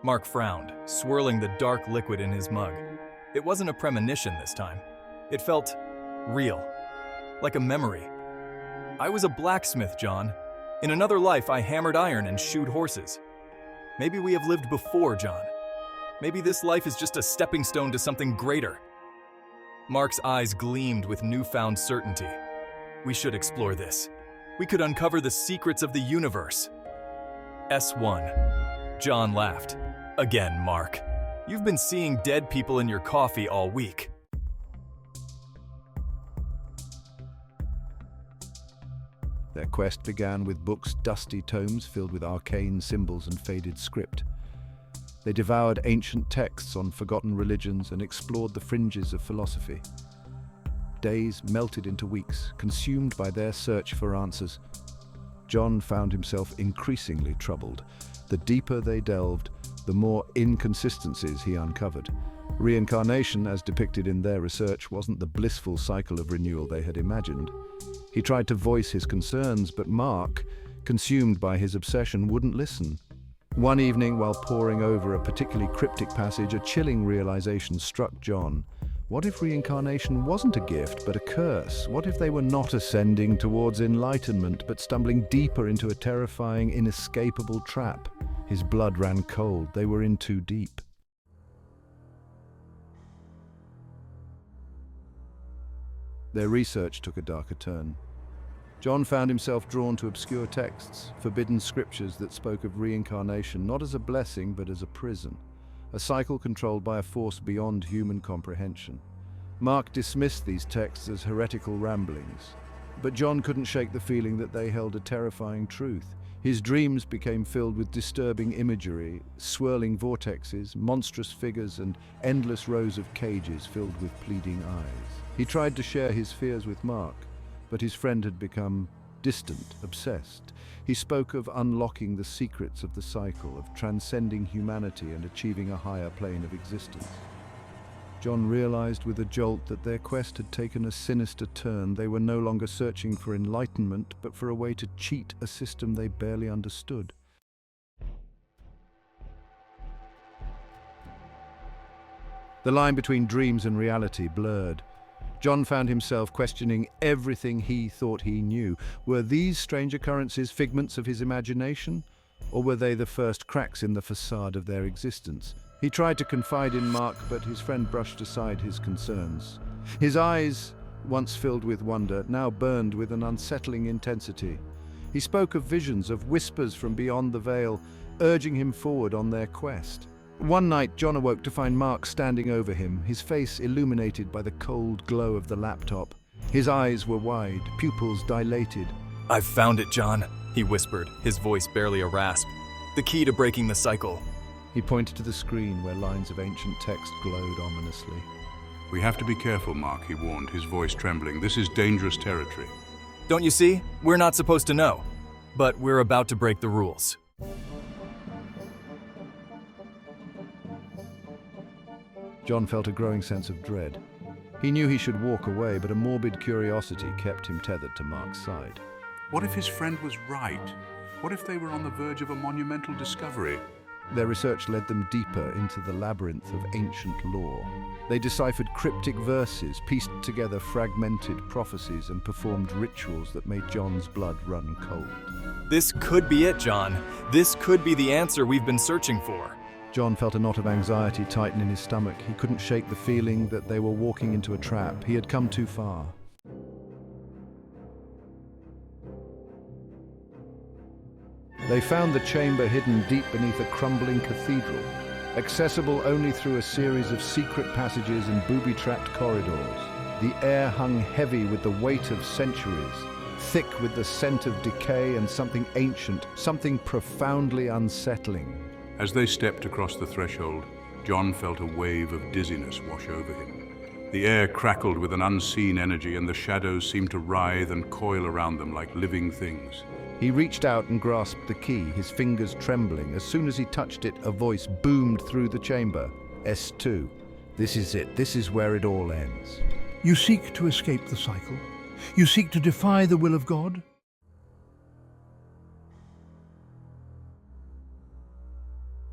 Mark frowned, swirling the dark liquid in his mug. It wasn't a premonition this time. It felt real, like a memory. I was a blacksmith, John. In another life, I hammered iron and shoed horses. Maybe we have lived before, John. Maybe this life is just a stepping stone to something greater. Mark's eyes gleamed with newfound certainty. We should explore this. We could uncover the secrets of the universe. S1. John laughed. Again, Mark. You've been seeing dead people in your coffee all week. Their quest began with books, dusty tomes filled with arcane symbols and faded script. They devoured ancient texts on forgotten religions and explored the fringes of philosophy. Days melted into weeks, consumed by their search for answers. John found himself increasingly troubled. The deeper they delved, the more inconsistencies he uncovered. Reincarnation, as depicted in their research, wasn't the blissful cycle of renewal they had imagined. He tried to voice his concerns, but Mark, consumed by his obsession, wouldn't listen. One evening, while poring over a particularly cryptic passage, a chilling realization struck John. What if reincarnation wasn't a gift, but a curse? What if they were not ascending towards enlightenment, but stumbling deeper into a terrifying, inescapable trap? His blood ran cold. They were in too deep. Their research took a darker turn. John found himself drawn to obscure texts, forbidden scriptures that spoke of reincarnation not as a blessing but as a prison, a cycle controlled by a force beyond human comprehension. Mark dismissed these texts as heretical ramblings, but John couldn't shake the feeling that they held a terrifying truth. His dreams became filled with disturbing imagery, swirling vortexes, monstrous figures, and endless rows of cages filled with pleading eyes. He tried to share his fears with Mark, but his friend had become distant, obsessed. He spoke of unlocking the secrets of the cycle, of transcending humanity and achieving a higher plane of existence. John realized with a jolt that their quest had taken a sinister turn. They were no longer searching for enlightenment, but for a way to cheat a system they barely understood. The line between dreams and reality blurred. John found himself questioning everything he thought he knew. Were these strange occurrences figments of his imagination, or were they the first cracks in the facade of their existence? He tried to confide in Mark, but his friend brushed aside his concerns. His eyes, once filled with wonder, now burned with an unsettling intensity. He spoke of visions, of whispers from beyond the veil, urging him forward on their quest. One night, John awoke to find Mark standing over him, his face illuminated by the cold glow of the laptop. His eyes were wide, pupils dilated. "I've found it, John," he whispered, his voice barely a rasp. "The key to breaking the cycle." He pointed to the screen where lines of ancient text glowed ominously. "We have to be careful, Mark," he warned, his voice trembling. "This is dangerous territory." "Don't you see? We're not supposed to know. But we're about to break the rules." John felt a growing sense of dread. He knew he should walk away, but a morbid curiosity kept him tethered to Mark's side. What if his friend was right? What if they were on the verge of a monumental discovery? Their research led them deeper into the labyrinth of ancient lore. They deciphered cryptic verses, pieced together fragmented prophecies, and performed rituals that made John's blood run cold. "This could be it, John. This could be the answer we've been searching for." John felt a knot of anxiety tighten in his stomach. He couldn't shake the feeling that they were walking into a trap. He had come too far. They found the chamber hidden deep beneath a crumbling cathedral, accessible only through a series of secret passages and booby-trapped corridors. The air hung heavy with the weight of centuries, thick with the scent of decay and something ancient, something profoundly unsettling. As they stepped across the threshold, John felt a wave of dizziness wash over him. The air crackled with an unseen energy, and the shadows seemed to writhe and coil around them like living things. He reached out and grasped the key, his fingers trembling. As soon as he touched it, a voice boomed through the chamber. S2. This is it. This is where it all ends. You seek to escape the cycle. You seek to defy the will of God.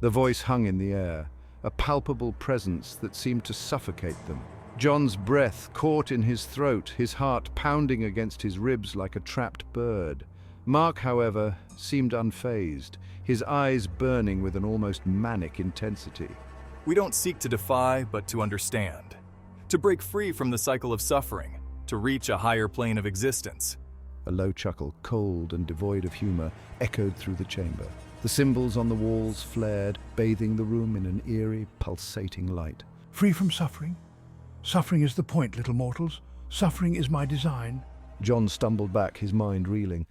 The voice hung in the air, a palpable presence that seemed to suffocate them. John's breath caught in his throat, his heart pounding against his ribs like a trapped bird. Mark, however, seemed unfazed, his eyes burning with an almost manic intensity. We don't seek to defy, but to understand. To break free from the cycle of suffering, to reach a higher plane of existence. A low chuckle, cold and devoid of humor, echoed through the chamber. The symbols on the walls flared, bathing the room in an eerie, pulsating light. Free from suffering? Suffering is the point, little mortals. Suffering is my design. John stumbled back, his mind reeling.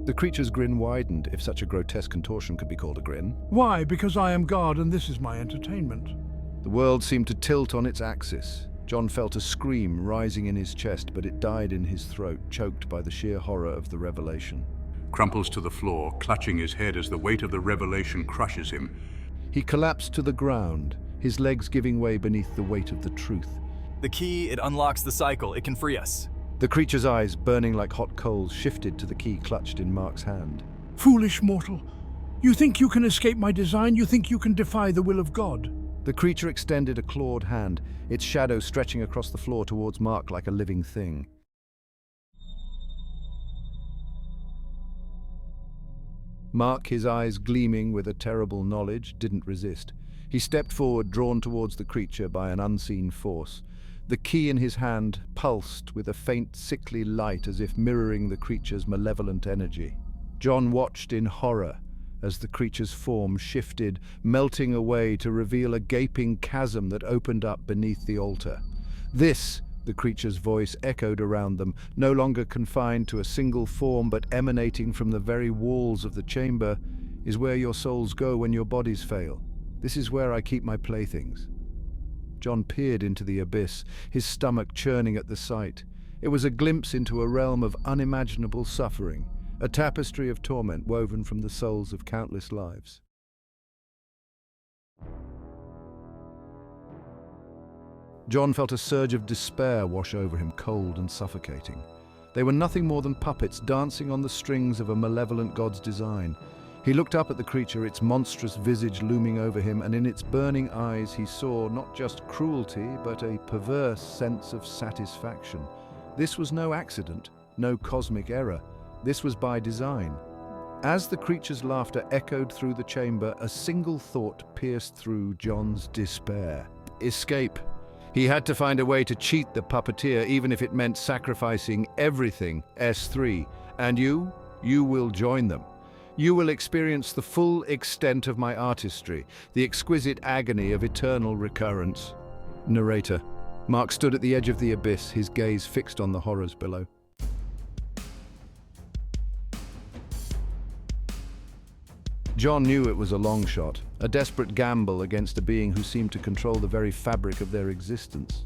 The creature's grin widened, if such a grotesque contortion could be called a grin. Why? Because I am God and this is my entertainment. The world seemed to tilt on its axis. John felt a scream rising in his chest, but it died in his throat, choked by the sheer horror of the revelation. Crumples to the floor, clutching his head as the weight of the revelation crushes him. He collapsed to the ground, his legs giving way beneath the weight of the truth. The key, it unlocks the cycle. It can free us. The creature's eyes, burning like hot coals, shifted to the key clutched in Mark's hand. Foolish mortal. You think you can escape my design? You think you can defy the will of God? The creature extended a clawed hand, its shadow stretching across the floor towards Mark like a living thing. Mark, his eyes gleaming with a terrible knowledge, didn't resist. He stepped forward, drawn towards the creature by an unseen force. The key in his hand pulsed with a faint, sickly light as if mirroring the creature's malevolent energy. John watched in horror as the creature's form shifted, melting away to reveal a gaping chasm that opened up beneath the altar. This, the creature's voice echoed around them, no longer confined to a single form but emanating from the very walls of the chamber, is where your souls go when your bodies fail. This is where I keep my playthings. John peered into the abyss, his stomach churning at the sight. It was a glimpse into a realm of unimaginable suffering, a tapestry of torment woven from the souls of countless lives. John felt a surge of despair wash over him, cold and suffocating. They were nothing more than puppets dancing on the strings of a malevolent god's design. He looked up at the creature, its monstrous visage looming over him, and in its burning eyes he saw not just cruelty, but a perverse sense of satisfaction. This was no accident, no cosmic error. This was by design. As the creature's laughter echoed through the chamber, a single thought pierced through John's despair. Escape. He had to find a way to cheat the puppeteer, even if it meant sacrificing everything, S3. And you will join them. You will experience the full extent of my artistry, the exquisite agony of eternal recurrence. Narrator. Mark stood at the edge of the abyss, his gaze fixed on the horrors below. John knew it was a long shot, a desperate gamble against a being who seemed to control the very fabric of their existence.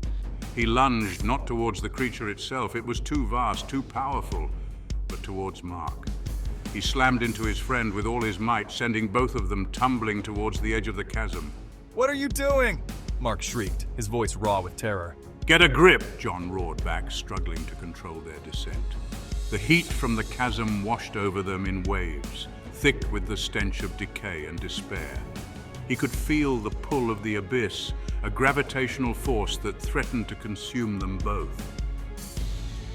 He lunged not towards the creature itself, it was too vast, too powerful, but towards Mark. He slammed into his friend with all his might, sending both of them tumbling towards the edge of the chasm. What are you doing? Mark shrieked, his voice raw with terror. Get a grip, John roared back, struggling to control their descent. The heat from the chasm washed over them in waves, thick with the stench of decay and despair. He could feel the pull of the abyss, a gravitational force that threatened to consume them both.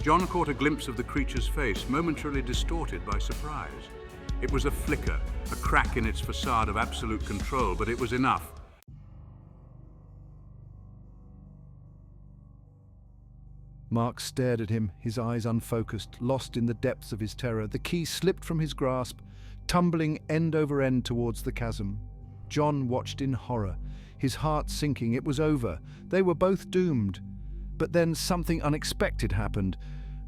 John caught a glimpse of the creature's face, momentarily distorted by surprise. It was a flicker, a crack in its facade of absolute control, but it was enough. Mark stared at him, his eyes unfocused, lost in the depths of his terror. The key slipped from his grasp, tumbling end over end towards the chasm. John watched in horror, his heart sinking. It was over. They were both doomed. But then something unexpected happened.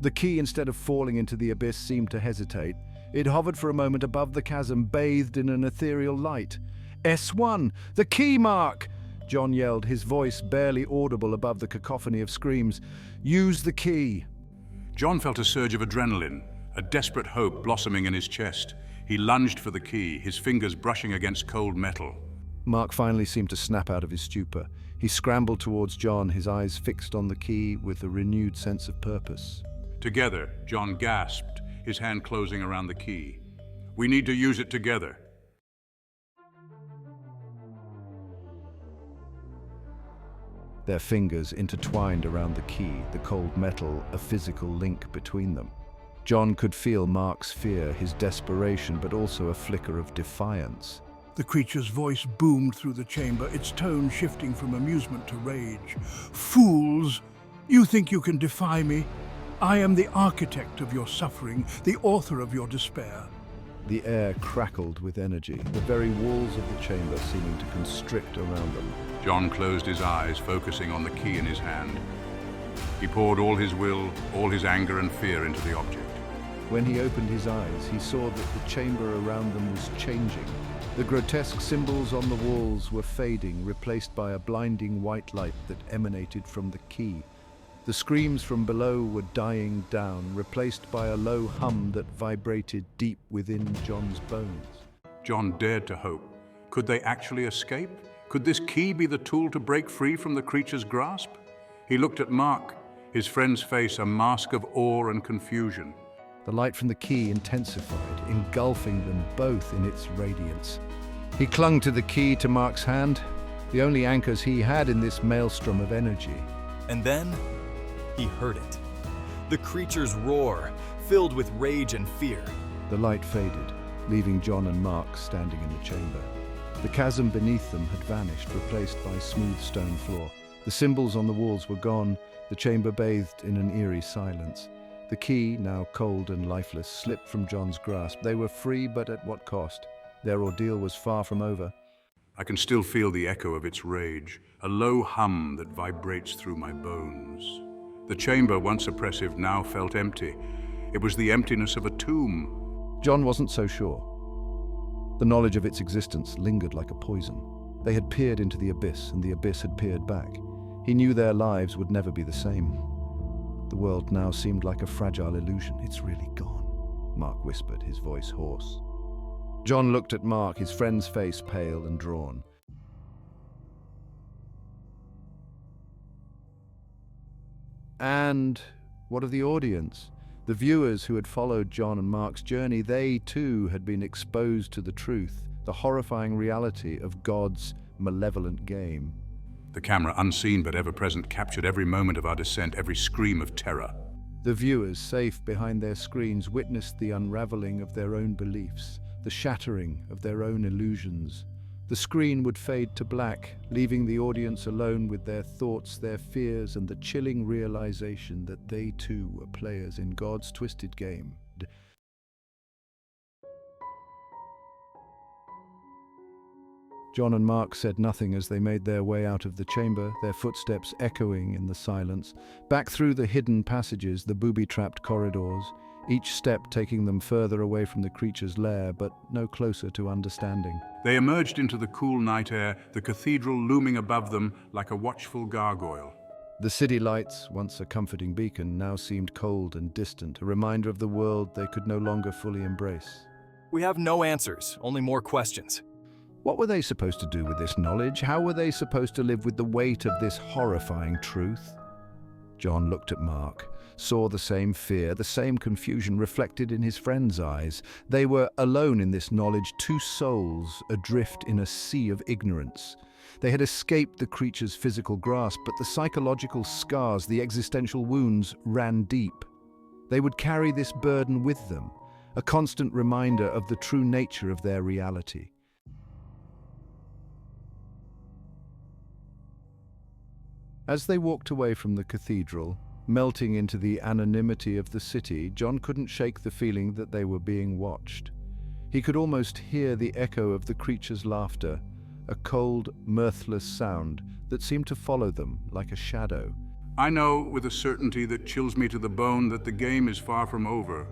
The key, instead of falling into the abyss, seemed to hesitate. It hovered for a moment above the chasm, bathed in an ethereal light. S1! The key, Mark! John yelled, his voice barely audible above the cacophony of screams. Use the key! John felt a surge of adrenaline, a desperate hope blossoming in his chest. He lunged for the key, his fingers brushing against cold metal. Mark finally seemed to snap out of his stupor. He scrambled towards John, his eyes fixed on the key with a renewed sense of purpose. Together, John gasped, his hand closing around the key. "We need to use it together." Their fingers intertwined around the key, the cold metal, a physical link between them. John could feel Mark's fear, his desperation, but also a flicker of defiance. The creature's voice boomed through the chamber, its tone shifting from amusement to rage. "Fools! You think you can defy me? I am the architect of your suffering, the author of your despair." The air crackled with energy, the very walls of the chamber seeming to constrict around them. John closed his eyes, focusing on the key in his hand. He poured all his will, all his anger and fear into the object. When he opened his eyes, he saw that the chamber around them was changing. The grotesque symbols on the walls were fading, replaced by a blinding white light that emanated from the key. The screams from below were dying down, replaced by a low hum that vibrated deep within John's bones. John dared to hope. Could they actually escape? Could this key be the tool to break free from the creature's grasp? He looked at Mark, his friend's face a mask of awe and confusion. The light from the key intensified, engulfing them both in its radiance. He clung to the key to Mark's hand, the only anchors he had in this maelstrom of energy. And then he heard it. The creature's roar, filled with rage and fear. The light faded, leaving John and Mark standing in the chamber. The chasm beneath them had vanished, replaced by smooth stone floor. The symbols on the walls were gone, the chamber bathed in an eerie silence. The key, now cold and lifeless, slipped from John's grasp. They were free, but at what cost? Their ordeal was far from over. I can still feel the echo of its rage, a low hum that vibrates through my bones. The chamber, once oppressive, now felt empty. It was the emptiness of a tomb. John wasn't so sure. The knowledge of its existence lingered like a poison. They had peered into the abyss, and the abyss had peered back. He knew their lives would never be the same. The world now seemed like a fragile illusion. "It's really gone," Mark whispered, his voice hoarse. John looked at Mark, his friend's face pale and drawn. And what of the audience? The viewers who had followed John and Mark's journey, they too had been exposed to the truth, the horrifying reality of God's malevolent game. The camera, unseen but ever-present, captured every moment of our descent, every scream of terror. The viewers, safe behind their screens, witnessed the unraveling of their own beliefs, the shattering of their own illusions. The screen would fade to black, leaving the audience alone with their thoughts, their fears, and the chilling realization that they too were players in God's twisted game. John and Mark said nothing as they made their way out of the chamber, their footsteps echoing in the silence, back through the hidden passages, the booby-trapped corridors, each step taking them further away from the creature's lair, but no closer to understanding. They emerged into the cool night air, the cathedral looming above them like a watchful gargoyle. The city lights, once a comforting beacon, now seemed cold and distant, a reminder of the world they could no longer fully embrace. We have no answers, only more questions. What were they supposed to do with this knowledge? How were they supposed to live with the weight of this horrifying truth? John looked at Mark, saw the same fear, the same confusion reflected in his friend's eyes. They were alone in this knowledge, two souls adrift in a sea of ignorance. They had escaped the creature's physical grasp, but the psychological scars, the existential wounds, ran deep. They would carry this burden with them, a constant reminder of the true nature of their reality. As they walked away from the cathedral, melting into the anonymity of the city, John couldn't shake the feeling that they were being watched. He could almost hear the echo of the creature's laughter, a cold, mirthless sound that seemed to follow them like a shadow. I know with a certainty that chills me to the bone that the game is far from over.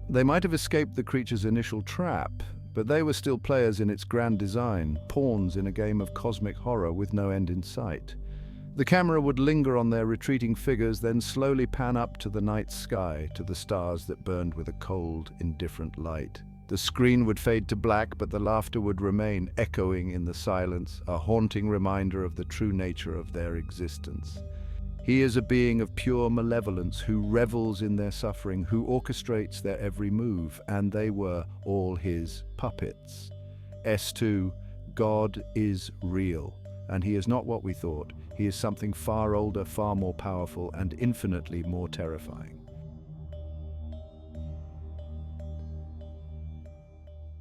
They might have escaped the creature's initial trap, but they were still players in its grand design, pawns in a game of cosmic horror with no end in sight. The camera would linger on their retreating figures, then slowly pan up to the night sky, to the stars that burned with a cold, indifferent light. The screen would fade to black, but the laughter would remain, echoing in the silence, a haunting reminder of the true nature of their existence. He is a being of pure malevolence who revels in their suffering, who orchestrates their every move, and they were all his puppets. S2, God is real, and he is not what we thought. He is something far older, far more powerful, and infinitely more terrifying.